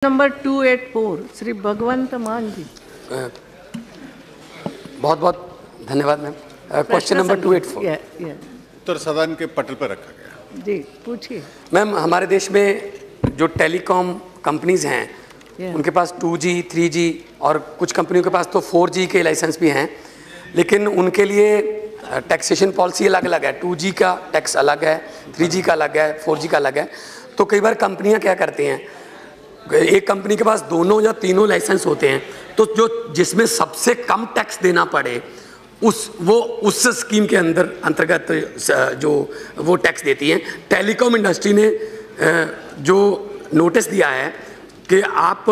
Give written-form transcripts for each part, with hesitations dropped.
Number 284 Shri भगवंत मान जी। बहुत बहुत धन्यवाद मैम। क्वेश्चन नंबर 284 उत्तर सदन के पटल पर रखा गया। जी पूछिए। मैम, हमारे देश में जो टेलीकॉम कंपनीज हैं उनके पास 2G, 3G और कुछ कंपनियों के पास तो 4G के लाइसेंस भी हैं, लेकिन उनके लिए टैक्सेशन पॉलिसी अलग अलग है। 2G का टैक्स अलग है, 3G का अलग है, 4G का अलग है। तो कई बार कंपनियां क्या करती हैं, एक कंपनी के पास दोनों या तीनों लाइसेंस होते हैं, तो जो जिसमें सबसे कम टैक्स देना पड़े उस स्कीम के अंतर्गत जो वो टैक्स देती हैं। टेलीकॉम इंडस्ट्री ने जो नोटिस दिया है कि आप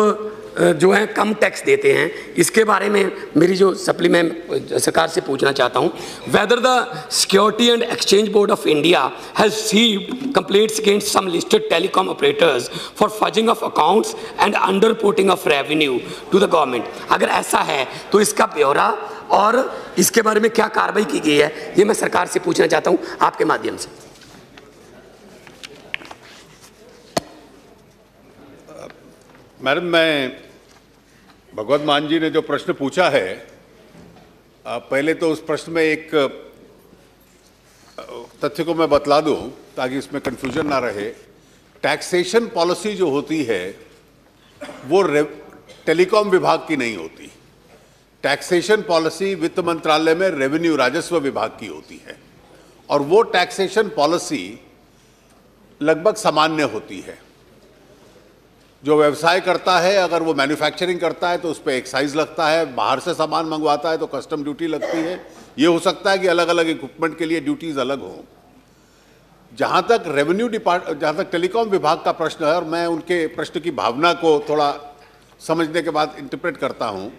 जो है कम टैक्स देते हैं, इसके बारे में मेरी जो सप्लीमेंट सरकार से पूछना चाहता हूं, whether the security and exchange board of India has received complaints against some listed telecom operators for fudging of accounts and under reporting of revenue to the government. अगर ऐसा है तो इसका ब्यौरा और इसके बारे में क्या कार्रवाई की गई है, ये मैं सरकार से पूछना चाहता हूं आपके माध्यम से। मैडम, मैं भगवत मान जी ने जो प्रश्न पूछा है, पहले तो उस प्रश्न में एक तथ्य को मैं बतला दूं ताकि इसमें कंफ्यूजन ना रहे। टैक्सेशन पॉलिसी जो होती है वो टेलीकॉम विभाग की नहीं होती। टैक्सेशन पॉलिसी वित्त मंत्रालय में रेवेन्यू राजस्व विभाग की होती है और वो टैक्सेशन पॉलिसी लगभग सामान्य होती है। जो व्यवसाय करता है, अगर वो मैन्युफैक्चरिंग करता है तो उस पर एक्साइज लगता है, बाहर से सामान मंगवाता है तो कस्टम ड्यूटी लगती है। ये हो सकता है कि अलग अलग इक्विपमेंट के लिए ड्यूटीज अलग हों। जहाँ तक टेलीकॉम विभाग का प्रश्न है, और मैं उनके प्रश्न की भावना को थोड़ा समझने के बाद इंटरप्रेट करता हूँ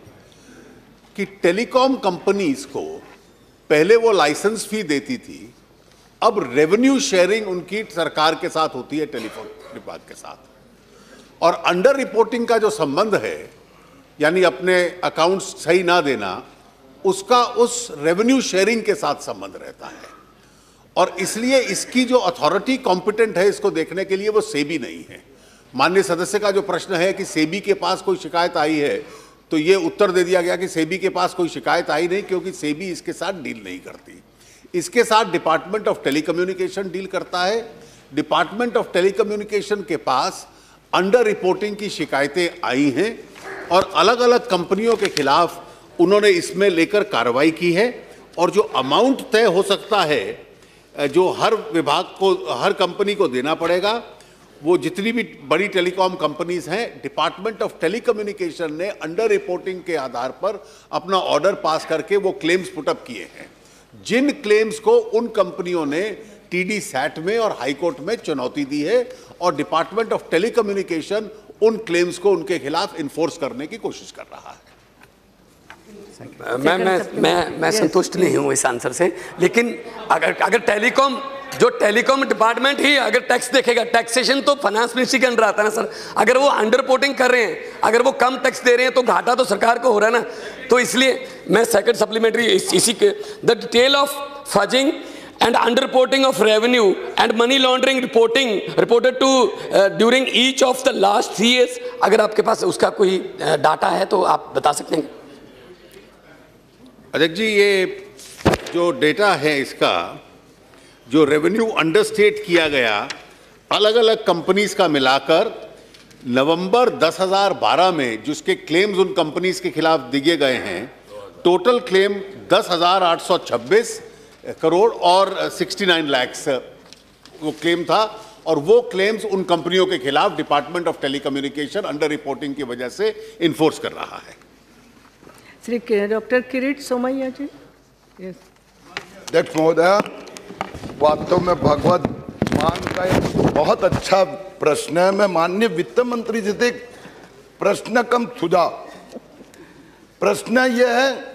कि टेलीकॉम कंपनीज को पहले वो लाइसेंस फी देती थी, अब रेवेन्यू शेयरिंग उनकी सरकार के साथ होती है, टेलीकॉम विभाग के साथ। और अंडर रिपोर्टिंग का जो संबंध है, यानी अपने अकाउंट्स सही ना देना, उसका उस रेवेन्यू शेयरिंग के साथ संबंध रहता है। और इसलिए इसकी जो अथॉरिटी कॉम्पिटेंट है इसको देखने के लिए वो सेबी नहीं है। माननीय सदस्य का जो प्रश्न है कि सेबी के पास कोई शिकायत आई है, तो ये उत्तर दे दिया गया कि सेबी के पास कोई शिकायत आई नहीं, क्योंकि सेबी इसके साथ डील नहीं करती। इसके साथ डिपार्टमेंट ऑफ टेलीकम्युनिकेशन डील करता है। डिपार्टमेंट ऑफ टेलीकम्युनिकेशन के पास अंडर रिपोर्टिंग की शिकायतें आई हैं और अलग अलग कंपनियों के खिलाफ उन्होंने इसमें लेकर कार्रवाई की है। और जो अमाउंट तय हो सकता है, जो हर विभाग को, हर कंपनी को देना पड़ेगा, वो जितनी भी बड़ी टेलीकॉम कंपनीज हैं, डिपार्टमेंट ऑफ टेलीकम्युनिकेशन ने अंडर रिपोर्टिंग के आधार पर अपना ऑर्डर पास करके वो क्लेम्स पुटअप किए हैं। जिन क्लेम्स को उन कंपनियों ने टीडी सैट में और हाईकोर्ट में चुनौती दी है, और डिपार्टमेंट ऑफ टेलीकम्युनिकेशन उन क्लेम्स को उनके खिलाफ इन्फोर्स करने की कोशिश कर रहा है। मैं संतुष्ट नहीं हूं इस आंसर से, लेकिन अगर टेलीकॉम डिपार्टमेंट ही अगर टैक्स देखेगा, टैक्सेशन तो फाइनेंस मिनिस्ट्री के अंडर आता है ना सर। अगर वो अंडर रिपोर्टिंग कर रहे हैं, अगर वो कम टैक्स दे रहे हैं, तो घाटा तो सरकार को हो रहा है ना। तो इसलिए मैं सेकंड सप्लीमेंट्री इसी के the detail of fudging and underreporting of revenue and money laundering reported to during each of the last 3 years, अगर आपके पास उसका कोई डाटा है तो आप बता सकते हैं। अध्यक्ष जी, ये जो डेटा है, इसका जो रेवेन्यू अंडरस्टेट किया गया अलग अलग कंपनीज का मिलाकर नवंबर 2012 में जिसके क्लेम्स उन कंपनीज के खिलाफ दिए गए हैं, टोटल क्लेम 10,826 करोड़ और 69 लाख वो क्लेम था। और वो क्लेम्स उन कंपनियों के खिलाफ department of telecommunication under reporting की वजह से इन्फोर्स कर रहा है। श्री डॉक्टर किरीट सोमैया जी। यस अध्यक्ष महोदय, वास्तव में भगवत मान का एक बहुत अच्छा प्रश्न है। मैं माननीय वित्त मंत्री जी से प्रश्न कम सुझाव। प्रश्न यह है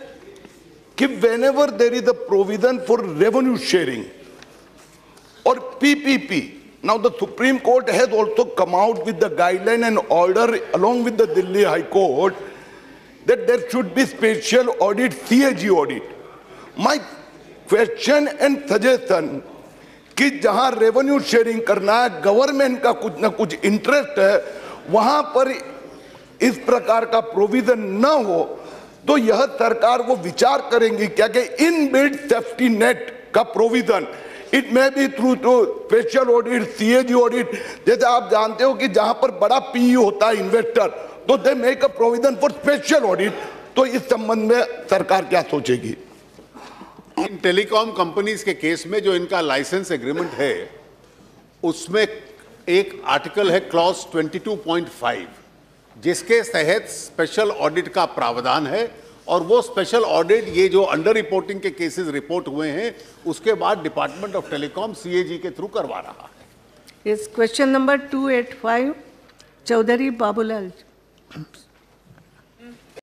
कि whenever there is a provision for revenue sharing or PPP, now the Supreme Court has also come out with the guideline and order along with the Delhi High Court that there should be special audit, CAG audit. My question and suggestion कि जहां revenue sharing करना है, government का कुछ ना कुछ interest है, वहां पर इस प्रकार का प्रोविजन न हो तो यह सरकार वो विचार करेंगी क्या कि इनबिल्ट सेफ्टी नेट का provision, it may be through special audit, CAG audit, जैसे आप जानते हो कि जहां पर बड़ा पीई होता है इन्वेस्टर, तो they make a provision for special audit. तो इस संबंध में सरकार क्या सोचेगी? इन टेलीकॉम कंपनीज के केस में जो इनका लाइसेंस एग्रीमेंट है उसमें एक आर्टिकल है क्लॉज 22.5 जिसके तहत स्पेशल ऑडिट का प्रावधान है, और वो स्पेशल ऑडिट ये जो अंडर रिपोर्टिंग के केसेस रिपोर्ट हुए हैं उसके बाद डिपार्टमेंट ऑफ टेलीकॉम सीएजी के थ्रू करवा रहा है। Yes, question number 285, Chaudhary Babulal.